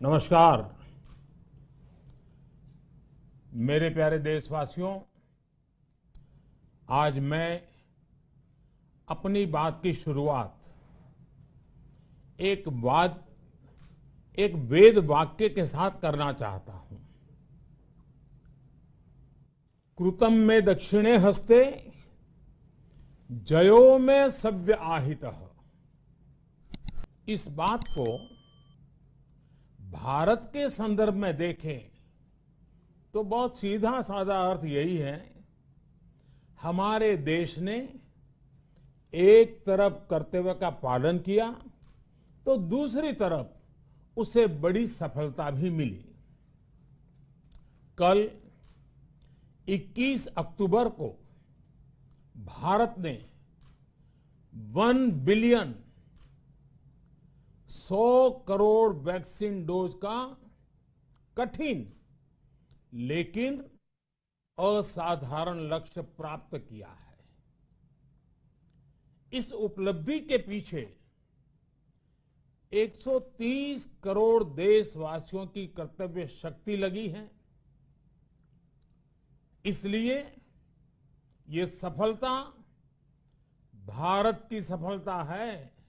नमस्कार मेरे प्यारे देशवासियों। आज मैं अपनी बात की शुरुआत एक वेद वाक्य के साथ करना चाहता हूं। कृतं में दक्षिणे हस्ते जयो में सव्य आहितः। इस बात को भारत के संदर्भ में देखें तो बहुत सीधा साधा अर्थ यही है, हमारे देश ने एक तरफ कर्तव्य का पालन किया तो दूसरी तरफ उसे बड़ी सफलता भी मिली। कल 21 अक्टूबर को भारत ने 1 बिलियन 100 करोड़ वैक्सीन डोज का कठिन लेकिन असाधारण लक्ष्य प्राप्त किया है। इस उपलब्धि के पीछे 130 करोड़ देशवासियों की कर्तव्य शक्ति लगी है। इसलिए ये सफलता भारत की सफलता है,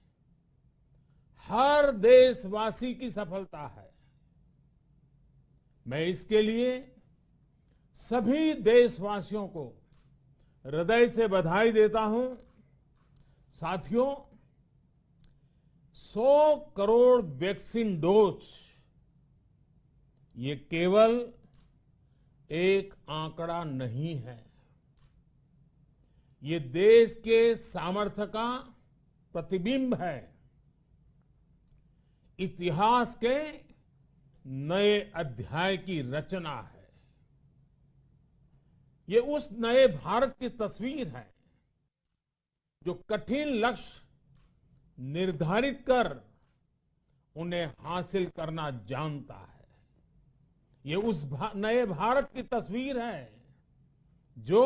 हर देशवासी की सफलता है। मैं इसके लिए सभी देशवासियों को हृदय से बधाई देता हूं। साथियों, 100 करोड़ वैक्सीन डोज ये केवल एक आंकड़ा नहीं है, ये देश के सामर्थ्य का प्रतिबिंब है, इतिहास के नए अध्याय की रचना है। ये उस नए भारत की तस्वीर है जो कठिन लक्ष्य निर्धारित कर उन्हें हासिल करना जानता है। ये उस नए भारत की तस्वीर है जो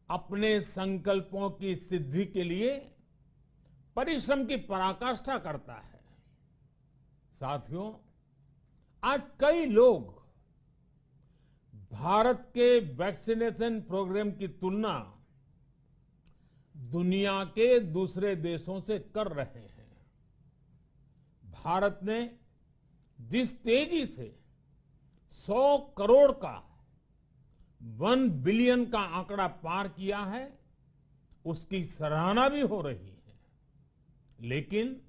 अपने संकल्पों की सिद्धि के लिए परिश्रम की पराकाष्ठा करता है। साथियों, आज कई लोग भारत के वैक्सीनेशन प्रोग्राम की तुलना दुनिया के दूसरे देशों से कर रहे हैं। भारत ने जिस तेजी से 100 करोड़ का 1 बिलियन का आंकड़ा पार किया है, उसकी सराहना भी हो रही है। लेकिन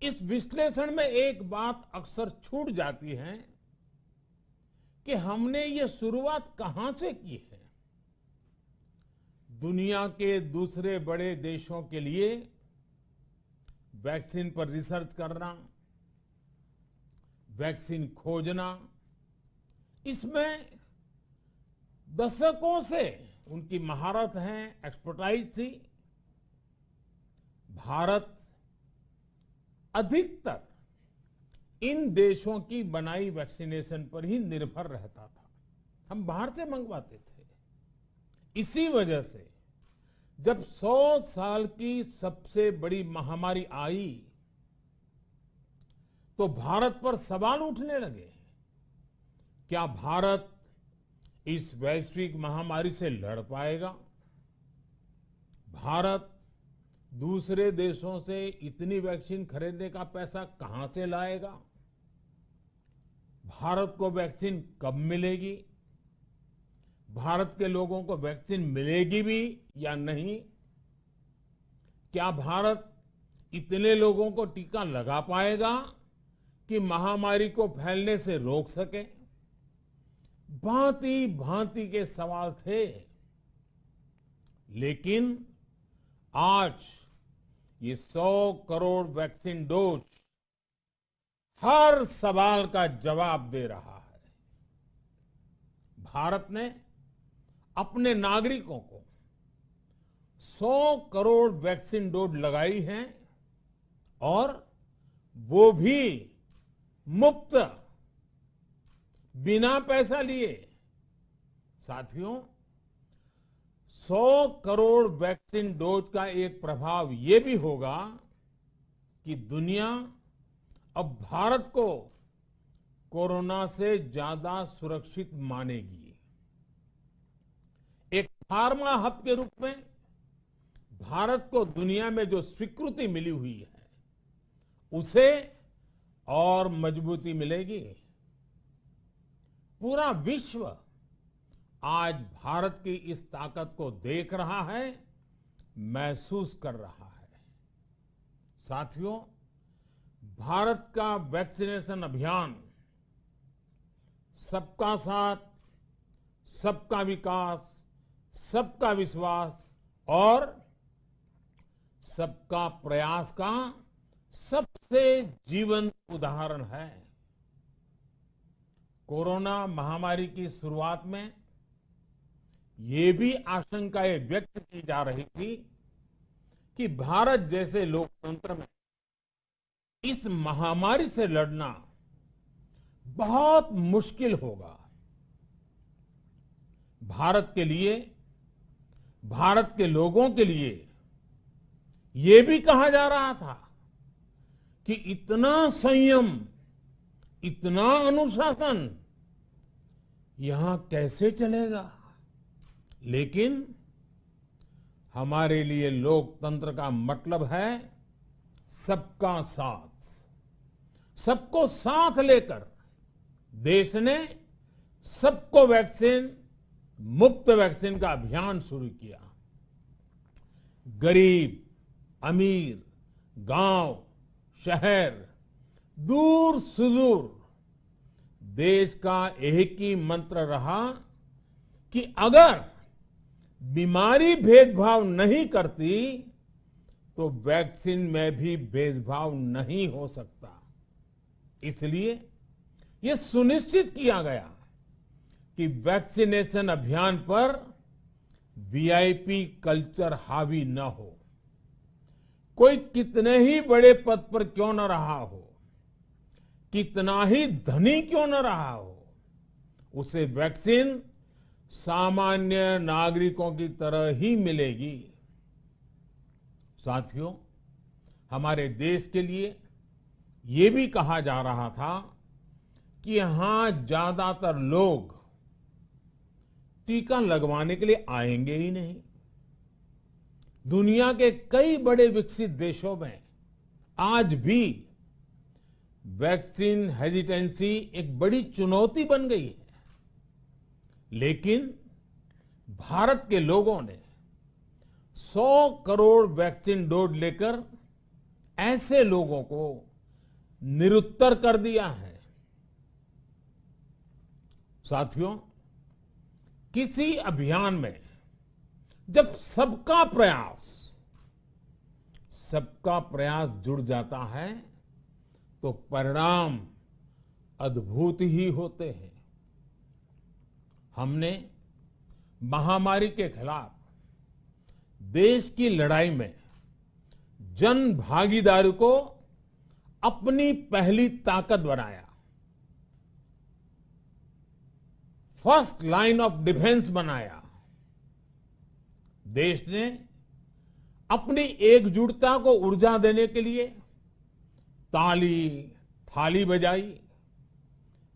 इस विश्लेषण में एक बात अक्सर छूट जाती है कि हमने ये शुरुआत कहां से की है। दुनिया के दूसरे बड़े देशों के लिए वैक्सीन पर रिसर्च करना, वैक्सीन खोजना, इसमें दशकों से उनकी महारत है, एक्सपर्टाइज थी। भारत अधिकतर इन देशों की बनाई वैक्सीनेशन पर ही निर्भर रहता था, हम बाहर से मंगवाते थे। इसी वजह से जब 100 साल की सबसे बड़ी महामारी आई तो भारत पर सवाल उठने लगे, क्या भारत इस वैश्विक महामारी से लड़ पाएगा? भारत दूसरे देशों से इतनी वैक्सीन खरीदने का पैसा कहां से लाएगा? भारत को वैक्सीन कब मिलेगी? भारत के लोगों को वैक्सीन मिलेगी भी या नहीं? क्या भारत इतने लोगों को टीका लगा पाएगा कि महामारी को फैलने से रोक सके? भांति भांति के सवाल थे। लेकिन आज ये 100 करोड़ वैक्सीन डोज हर सवाल का जवाब दे रहा है। भारत ने अपने नागरिकों को 100 करोड़ वैक्सीन डोज लगाई हैं और वो भी मुफ्त, बिना पैसा लिए। साथियों, 100 करोड़ वैक्सीन डोज का एक प्रभाव ये भी होगा कि दुनिया अब भारत को कोरोना से ज्यादा सुरक्षित मानेगी। एक फार्मा हब के रूप में भारत को दुनिया में जो स्वीकृति मिली हुई है, उसे और मजबूती मिलेगी। पूरा विश्व आज भारत की इस ताकत को देख रहा है, महसूस कर रहा है। साथियों, भारत का वैक्सीनेशन अभियान सबका साथ, सबका विकास, सबका विश्वास और सबका प्रयास का सबसे जीवंत उदाहरण है। कोरोना महामारी की शुरुआत में ये भी आशंकाएं व्यक्त की जा रही थी कि भारत जैसे लोकतंत्र में इस महामारी से लड़ना बहुत मुश्किल होगा। भारत के लिए, भारत के लोगों के लिए ये भी कहा जा रहा था कि इतना संयम, इतना अनुशासन यहां कैसे चलेगा। लेकिन हमारे लिए लोकतंत्र का मतलब है सबका साथ। सबको साथ लेकर देश ने सबको वैक्सीन, मुफ्त वैक्सीन का अभियान शुरू किया। गरीब, अमीर, गांव, शहर, दूर सुदूर, देश का एक ही मंत्र रहा कि अगर बीमारी भेदभाव नहीं करती तो वैक्सीन में भी भेदभाव नहीं हो सकता। इसलिए यह सुनिश्चित किया गया कि वैक्सीनेशन अभियान पर वीआईपी कल्चर हावी न हो। कोई कितने ही बड़े पद पर क्यों न रहा हो, कितना ही धनी क्यों न रहा हो, उसे वैक्सीन सामान्य नागरिकों की तरह ही मिलेगी। साथियों, हमारे देश के लिए ये भी कहा जा रहा था कि यहां ज्यादातर लोग टीका लगवाने के लिए आएंगे ही नहीं। दुनिया के कई बड़े विकसित देशों में आज भी वैक्सीन हेजिटेंसी एक बड़ी चुनौती बन गई है। लेकिन भारत के लोगों ने 100 करोड़ वैक्सीन डोज लेकर ऐसे लोगों को निरुत्तर कर दिया है। साथियों, किसी अभियान में जब सबका प्रयास जुड़ जाता है तो परिणाम अद्भुत ही होते हैं। हमने महामारी के खिलाफ देश की लड़ाई में जन भागीदारी को अपनी पहली ताकत बनाया, फर्स्ट लाइन ऑफ डिफेंस बनाया। देश ने अपनी एकजुटता को ऊर्जा देने के लिए ताली, थाली बजाई,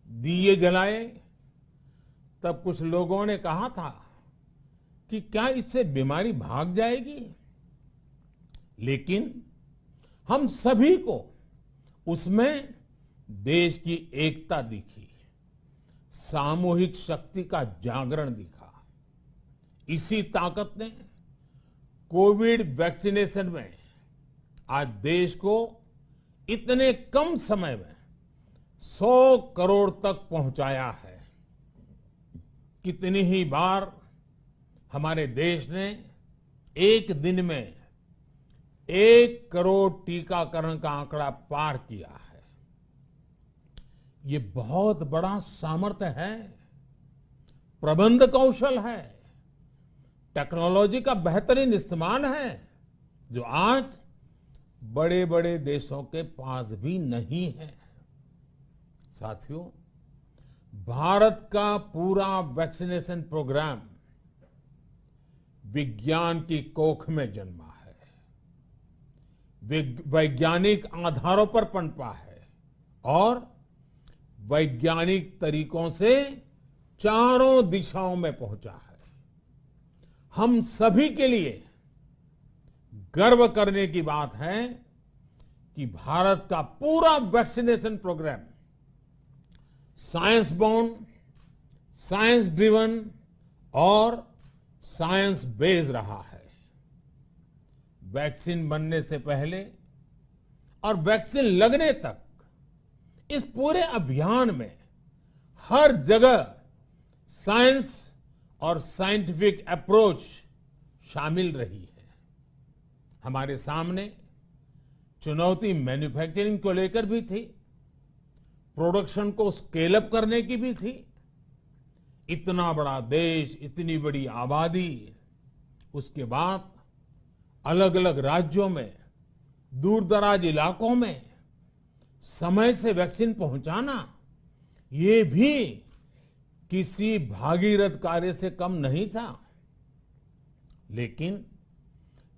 दिए जलाए। तब कुछ लोगों ने कहा था कि क्या इससे बीमारी भाग जाएगी? लेकिन हम सभी को उसमें देश की एकता दिखी, सामूहिक शक्ति का जागरण दिखा। इसी ताकत ने कोविड वैक्सीनेशन में आज देश को इतने कम समय में 100 करोड़ तक पहुंचाया है। कितनी ही बार हमारे देश ने एक दिन में 1 करोड़ टीकाकरण का आंकड़ा पार किया है। ये बहुत बड़ा सामर्थ्य है, प्रबंध कौशल है, टेक्नोलॉजी का बेहतरीन इस्तेमाल है, जो आज बड़े बड़े देशों के पास भी नहीं है। साथियों, भारत का पूरा वैक्सीनेशन प्रोग्राम विज्ञान की कोख में जन्मा है, वैज्ञानिक आधारों पर पनपा है और वैज्ञानिक तरीकों से चारों दिशाओं में पहुंचा है। हम सभी के लिए गर्व करने की बात है कि भारत का पूरा vaccination programme science born, science driven और साइंस बेस्ड रहा है। वैक्सीन बनने से पहले और वैक्सीन लगने तक इस पूरे अभियान में हर जगह साइंस और साइंटिफिक अप्रोच शामिल रही है। हमारे सामने चुनौती मैन्युफैक्चरिंग को लेकर भी थी, प्रोडक्शन को स्केल अप करने की भी थी। इतना बड़ा देश, इतनी बड़ी आबादी, उसके बाद अलग अलग राज्यों में, दूर दराज इलाकों में समय से वैक्सीन पहुंचाना, ये भी किसी भागीरथ कार्य से कम नहीं था। लेकिन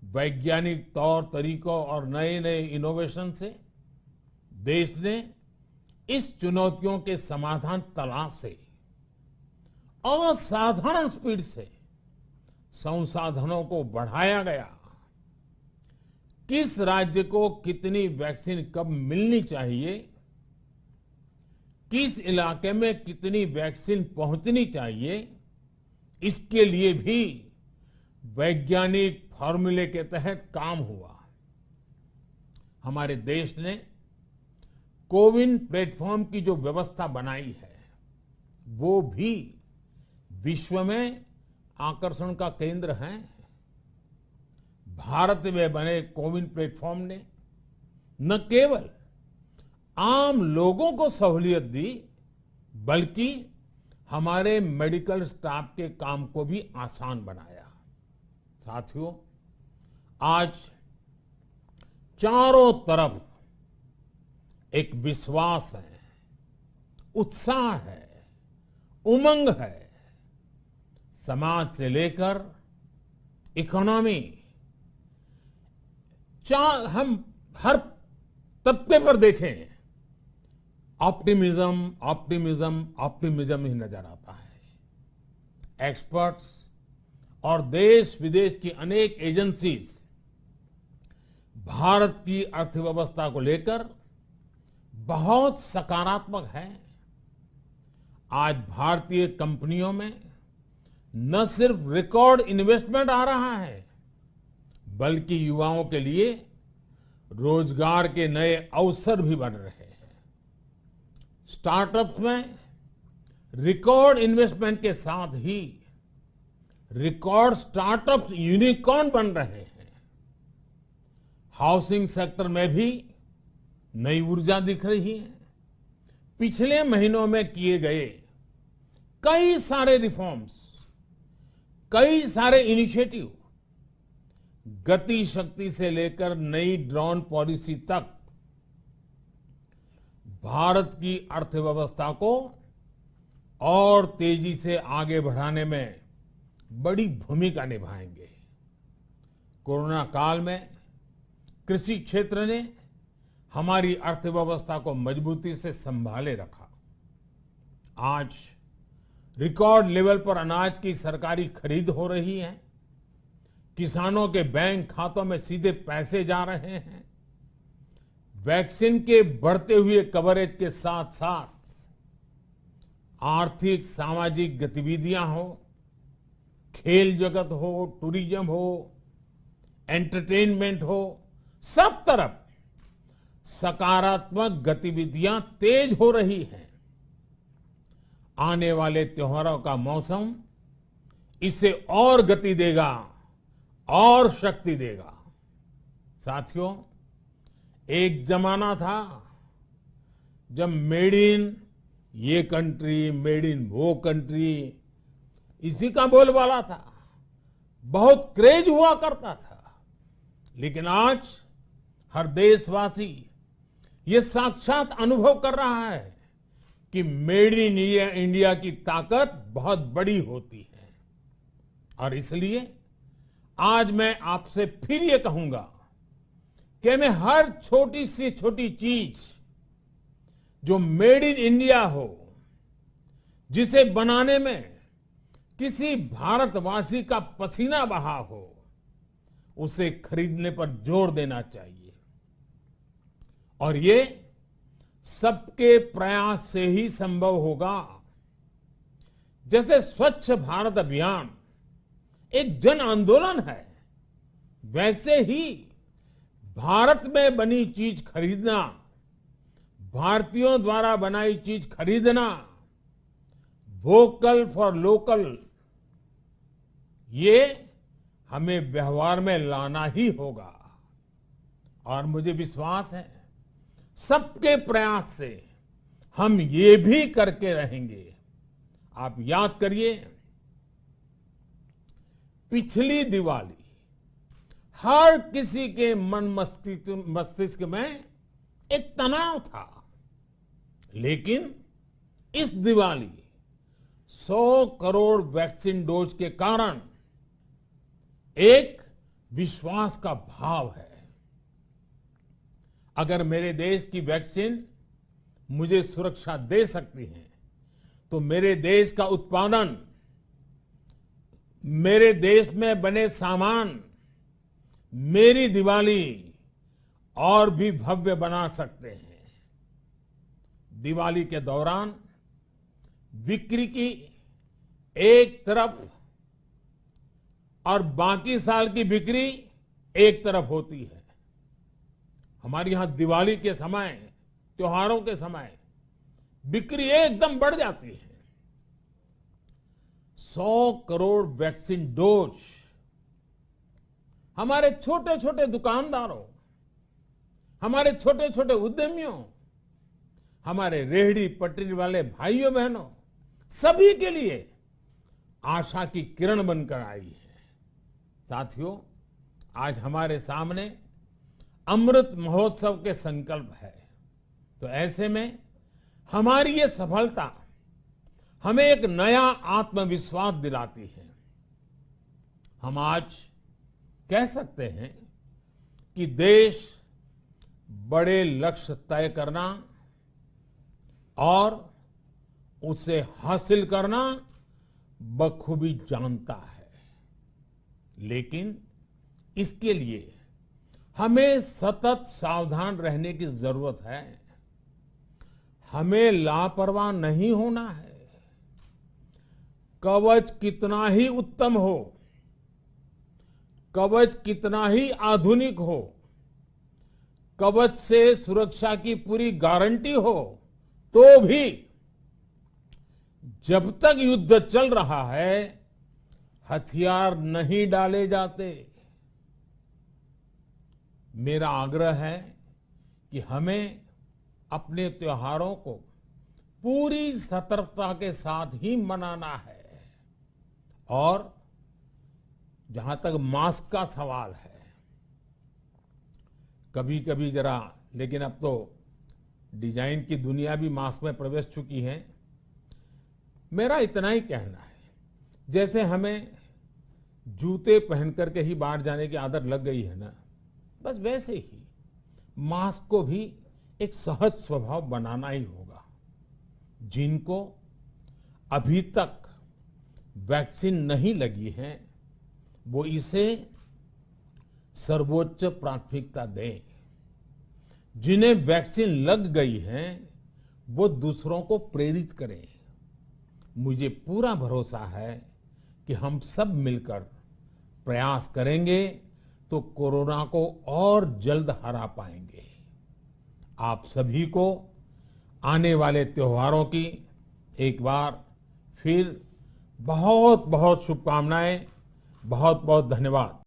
वैज्ञानिक तौर तरीकों और नए नए इनोवेशन से देश ने इस चुनौतियों के समाधान तलाशे असाधारण स्पीड से संसाधनों को बढ़ाया गया। किस राज्य को कितनी वैक्सीन कब मिलनी चाहिए, किस इलाके में कितनी वैक्सीन पहुंचनी चाहिए, इसके लिए भी वैज्ञानिक फॉर्मूले के तहत काम हुआ। हमारे देश ने कोविन प्लेटफॉर्म की जो व्यवस्था बनाई है, वो भी विश्व में आकर्षण का केंद्र है। भारत में बने कोविन प्लेटफॉर्म ने न केवल आम लोगों को सहूलियत दी, बल्कि हमारे मेडिकल स्टाफ के काम को भी आसान बनाया। साथियों, आज चारों तरफ एक विश्वास है, उत्साह है, उमंग है। समाज से लेकर इकोनॉमी, हम हर तबके पर देखें, ऑप्टिमिज्म ऑप्टिमिज्म ऑप्टिमिज्म ही नजर आता है। एक्सपर्ट्स और देश विदेश की अनेक एजेंसीज भारत की अर्थव्यवस्था को लेकर बहुत सकारात्मक है। आज भारतीय कंपनियों में न सिर्फ रिकॉर्ड इन्वेस्टमेंट आ रहा है, बल्कि युवाओं के लिए रोजगार के नए अवसर भी बन रहे हैं। स्टार्टअप्स में रिकॉर्ड इन्वेस्टमेंट के साथ ही रिकॉर्ड स्टार्टअप्स यूनिकॉर्न बन रहे हैं। हाउसिंग सेक्टर में भी नई ऊर्जा दिख रही है। पिछले महीनों में किए गए कई सारे रिफॉर्म्स, कई सारे इनिशिएटिव, गति शक्ति से लेकर नई ड्रोन पॉलिसी तक भारत की अर्थव्यवस्था को और तेजी से आगे बढ़ाने में बड़ी भूमिका निभाएंगे। कोरोना काल में कृषि क्षेत्र ने हमारी अर्थव्यवस्था को मजबूती से संभाले रखा। आज रिकॉर्ड लेवल पर अनाज की सरकारी खरीद हो रही है। किसानों के बैंक खातों में सीधे पैसे जा रहे हैं। वैक्सीन के बढ़ते हुए कवरेज के साथ साथ आर्थिक सामाजिक गतिविधियां हो, खेल जगत हो, टूरिज्म हो, एंटरटेनमेंट हो, सब तरफ सकारात्मक गतिविधियां तेज हो रही हैं। आने वाले त्योहारों का मौसम इसे और गति देगा और शक्ति देगा। साथियों, एक जमाना था जब मेड इन ये कंट्री, मेड इन वो कंट्री, इसी का बोलबाला था, बहुत क्रेज हुआ करता था। लेकिन आज हर देशवासी ये साक्षात अनुभव कर रहा है कि मेड इन इंडिया की ताकत बहुत बड़ी होती है। और इसलिए आज मैं आपसे फिर ये कहूंगा कि हमें हर छोटी से छोटी चीज जो मेड इन इंडिया हो, जिसे बनाने में किसी भारतवासी का पसीना बहा हो, उसे खरीदने पर जोर देना चाहिए। और ये सबके प्रयास से ही संभव होगा। जैसे स्वच्छ भारत अभियान एक जन आंदोलन है, वैसे ही भारत में बनी चीज खरीदना, भारतीयों द्वारा बनाई चीज खरीदना, वोकल फॉर लोकल, ये हमें व्यवहार में लाना ही होगा। और मुझे विश्वास है सबके प्रयास से हम ये भी करके रहेंगे। आप याद करिए, पिछली दिवाली हर किसी के मन मस्तिष्क में एक तनाव था, लेकिन इस दिवाली 100 करोड़ वैक्सीन डोज के कारण एक विश्वास का भाव है। अगर मेरे देश की वैक्सीन मुझे सुरक्षा दे सकती है, तो मेरे देश का उत्पादन, मेरे देश में बने सामान मेरी दिवाली और भी भव्य बना सकते हैं। दिवाली के दौरान बिक्री की एक तरफ और बाकी साल की बिक्री एक तरफ होती है। हमारे यहां दिवाली के समय, त्योहारों के समय बिक्री एकदम बढ़ जाती है। 100 करोड़ वैक्सीन डोज हमारे छोटे छोटे दुकानदारों, हमारे छोटे छोटे उद्यमियों, हमारे रेहड़ी पटरी वाले भाइयों बहनों, सभी के लिए आशा की किरण बनकर आई है। साथियों, आज हमारे सामने अमृत महोत्सव के संकल्प है, तो ऐसे में हमारी ये सफलता हमें एक नया आत्मविश्वास दिलाती है। हम आज कह सकते हैं कि देश बड़े लक्ष्य तय करना और उसे हासिल करना बखूबी जानता है, लेकिन इसके लिए हमें सतत सावधान रहने की जरूरत है। हमें लापरवाह नहीं होना है। कवच कितना ही उत्तम हो, कवच कितना ही आधुनिक हो, कवच से सुरक्षा की पूरी गारंटी हो, तो भी जब तक युद्ध चल रहा है, हथियार नहीं डाले जाते। मेरा आग्रह है कि हमें अपने त्योहारों को पूरी सतर्कता के साथ ही मनाना है। और जहां तक मास्क का सवाल है, कभी कभी जरा, लेकिन अब तो डिजाइन की दुनिया भी मास्क में प्रवेश चुकी है। मेरा इतना ही कहना है, जैसे हमें जूते पहन करके ही बाहर जाने की आदत लग गई है ना, बस वैसे ही मास्क को भी एक सहज स्वभाव बनाना ही होगा। जिनको अभी तक वैक्सीन नहीं लगी है, वो इसे सर्वोच्च प्राथमिकता दें। जिन्हें वैक्सीन लग गई है, वो दूसरों को प्रेरित करें। मुझे पूरा भरोसा है कि हम सब मिलकर प्रयास करेंगे तो कोरोना को और जल्द हरा पाएंगे। आप सभी को आने वाले त्योहारों की एक बार फिर बहुत बहुत शुभकामनाएं। बहुत बहुत धन्यवाद।